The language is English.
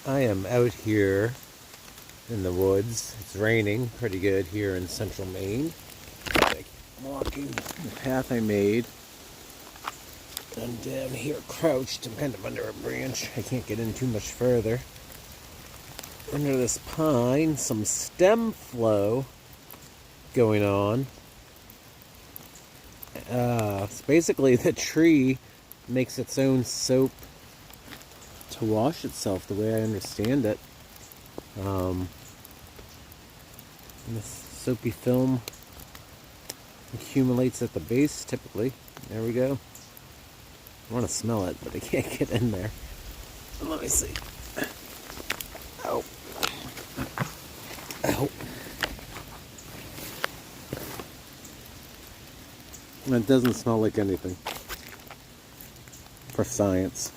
I am out here in the woods. It's raining pretty good here in central Maine. I'm walking the path I made. I'm down here crouched. I'm kind of under a branch. I can't get in too much further. Under this pine, some stem flow going on. It's basically the tree makes its own soap to wash itself, the way I understand it. And this soapy film accumulates at the base, typically. There we go. I want to smell it, but I can't get in there. Let me see. Oh. Oh. It doesn't smell like anything. For science.